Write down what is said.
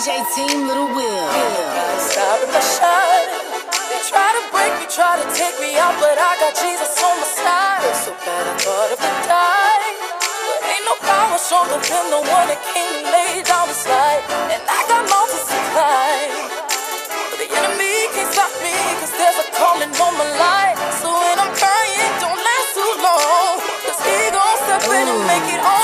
DJ Team Little Will. Stop and I shine. They try to break me, try to take me out, but I got Jesus on my side. So bad I thought I would die, but ain't no power stronger than the one that came and laid down his life. And I got mountains to climb, but the enemy can't stop me, cause there's a calling on my life. So when I'm crying, don't last too long, cause he gon' step in and make it all